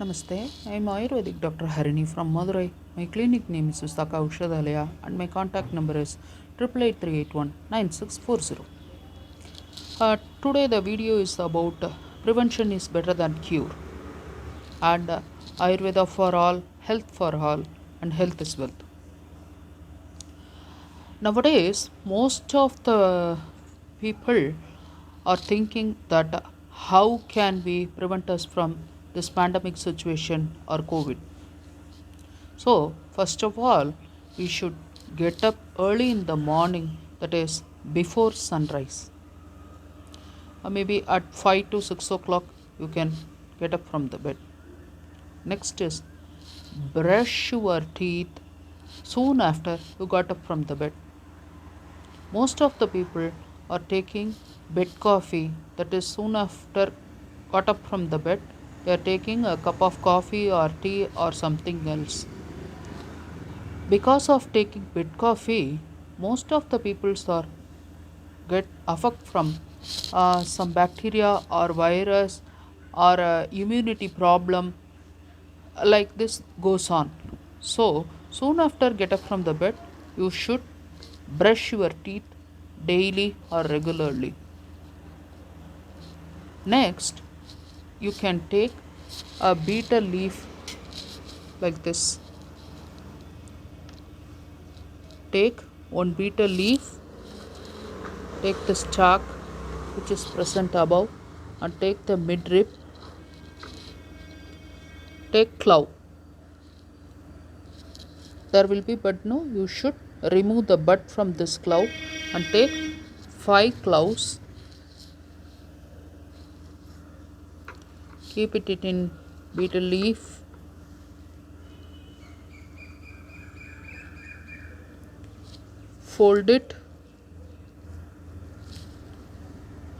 Namaste, I am Ayurvedic Dr. Harini from Madurai. My clinic name is Vistaka Ushadalaya and my contact number is 8883819640. Today the video is about prevention is better than cure and Ayurveda for all, health for all and health is wealth. Nowadays, most of the people are thinking that how can we prevent us from this pandemic situation or COVID. So, first of all, we should get up early in the morning, that is before sunrise. Or maybe at 5 to 6 o'clock, you can get up from the bed. Next is brush your teeth soon after you got up from the bed. Most of the people are taking bed coffee, that is soon after got up from the bed, they are taking a cup of coffee or tea or something else. Because of taking bed coffee, most of the people are get affect from some bacteria or virus or immunity problem, like this goes on. So soon after get up from the bed, you should brush your teeth daily or regularly. Next, you can take a betel leaf like this. Take one betel leaf, take the stalk which is present above, and take the midrib, take clove. There will be bud, no, you should remove the bud from this clove and take 5 cloves, keep it in betel leaf, fold it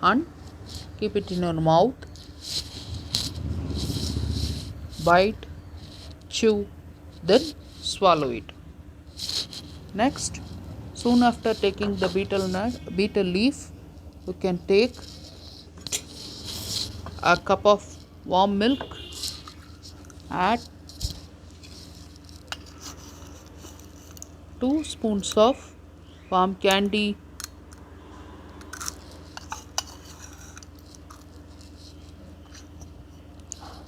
and keep it in your mouth, bite, chew, then swallow it. Next, soon after taking the betel leaf, you can take a cup of warm milk, add 2 spoons of palm candy,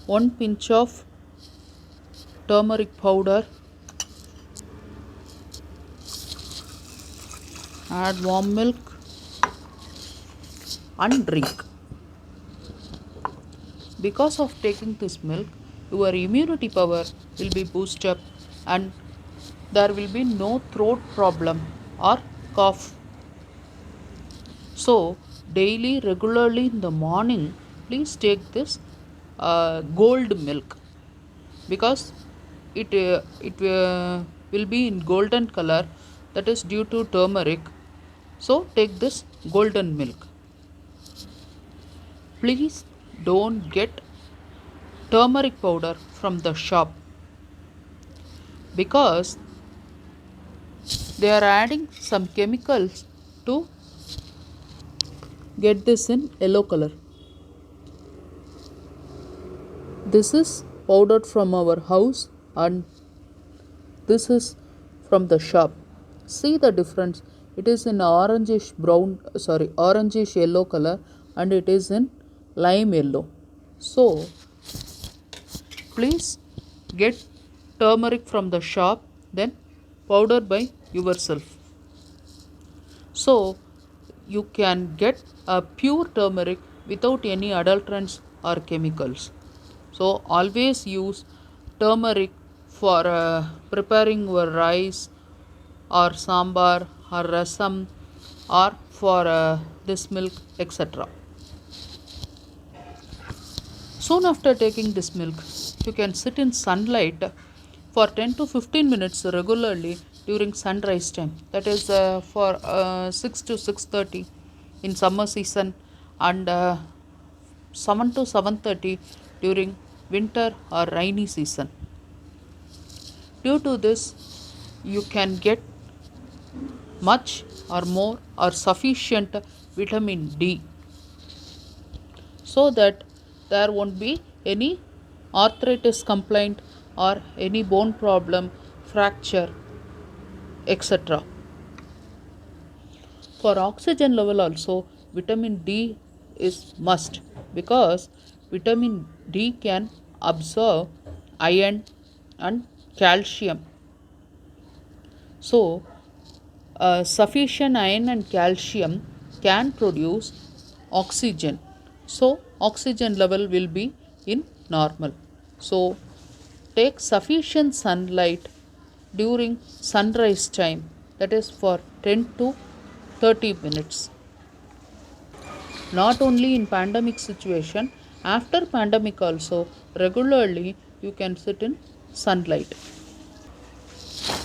one pinch of turmeric powder, add warm milk and drink. Because of taking this milk, your immunity power will be boosted up and there will be no throat problem or cough. So, daily, regularly in the morning, please take this gold milk, because it will be in golden color, that is due to turmeric. So, take this golden milk. Please don't get turmeric powder from the shop, because they are adding some chemicals to get this in yellow color. This is powdered from our house and this is from the shop. See the difference. It is in orangish yellow color and it is in lime yellow. So please get turmeric from the shop, then powder by yourself. So you can get a pure turmeric without any adulterants or chemicals. So always use turmeric for preparing your rice or sambar or rasam or for this milk, etc. Soon after taking this milk, you can sit in sunlight for 10 to 15 minutes regularly during sunrise time. That is for 6 to 6:30 in summer season and 7 to 7:30 during winter or rainy season. Due to this, you can get much or more or sufficient vitamin D, so that there won't be any arthritis complaint, or any bone problem, fracture, etc. For oxygen level also, vitamin D is must, because vitamin D can absorb iron and calcium. So sufficient iron and calcium can produce oxygen, so oxygen level will be in normal. So take sufficient sunlight during sunrise time, that is for 10 to 30 minutes. Not only in pandemic situation, after pandemic also, regularly you can sit in sunlight.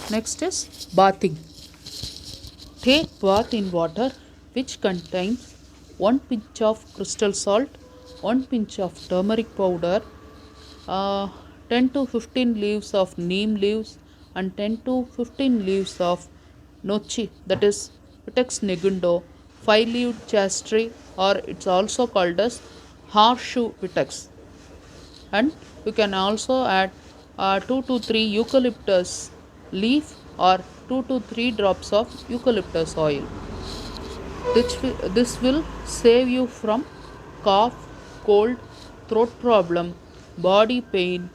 Next is bathing. Take bath in water which contains 1 pinch of crystal salt, 1 pinch of turmeric powder, 10 to 15 leaves of neem leaves, and 10 to 15 leaves of nochi, that is Vitex negundo, 5 leaved chastity, or it's also called as horseshoe Vitex. And you can also add 2 to 3 eucalyptus leaf, or 2 to 3 drops of eucalyptus oil. This will save you from cough, cold, throat problem, body pain,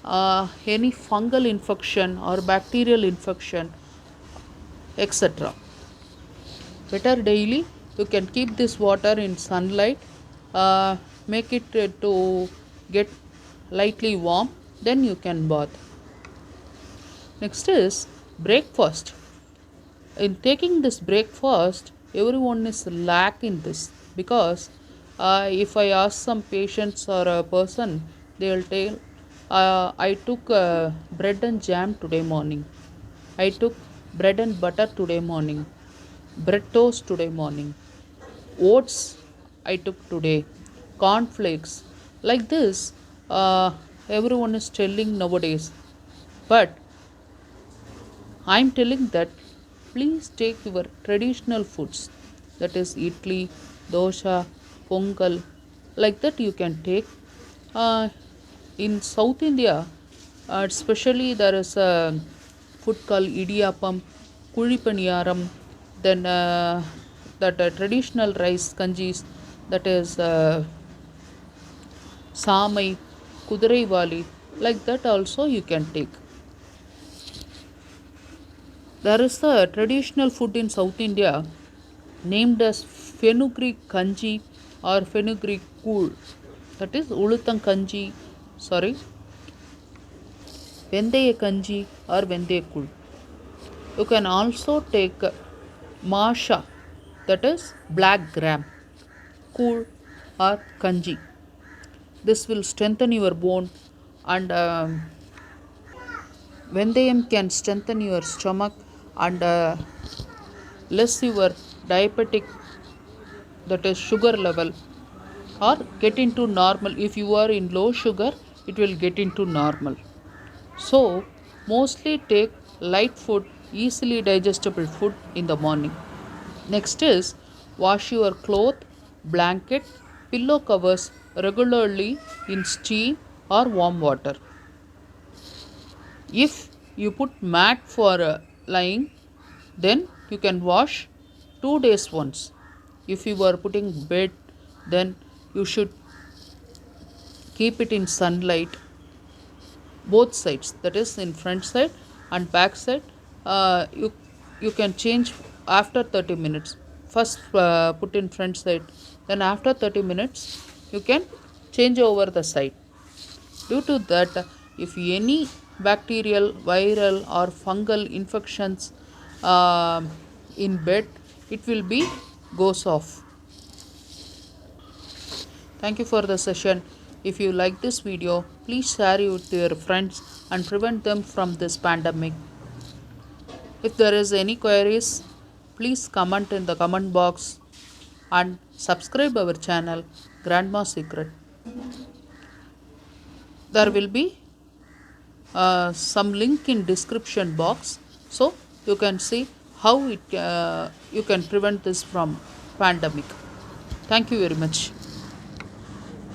any fungal infection or bacterial infection, etc. Better daily you can keep this water in sunlight, make it to get lightly warm, then you can bath. Next is breakfast. In taking this breakfast, everyone is lack in this, because if I ask some patients or a person, they will tell, I took bread and jam today morning, I took bread and butter today morning, bread toast today morning, oats I took today, cornflakes, like this. Everyone is telling nowadays, but I am telling that please take your traditional foods, that is idli, dosha, pongal, like that you can take. Uh, in South India, especially there is a food called idiyappam, kulipaniyaram, then that traditional rice kanjis, that is samai, kudirai, like that also you can take. There is a traditional food in South India named as fenugreek kanji or fenugreek kool. That is ulutang kanji, sorry, vendaya kanji or vendaya kool. You can also take masha, that is black gram, kool or kanji. This will strengthen your bone, and vendayam can strengthen your stomach and less your diabetic, that is sugar level, or get into normal. If you are in low sugar, it will get into normal. So mostly take light food, easily digestible food in the morning. Next is wash your cloth, blanket, pillow covers regularly in steam or warm water. If you put mat for lying, then you can wash 2 days once. If you are putting bed, then you should keep it in sunlight, both sides, that is in front side and back side. You can change after 30 minutes. First put in front side, then after 30 minutes you can change over the side. Due to that, if any bacterial, viral or fungal infections in bed, it will be goes off. Thank you for the session. If you like this video, please share it with your friends and prevent them from this pandemic. If there is any queries, please comment in the comment box and subscribe our channel Grandma Secret. There will be some link in description box, so you can see how you can prevent this from pandemic. Thank you very much.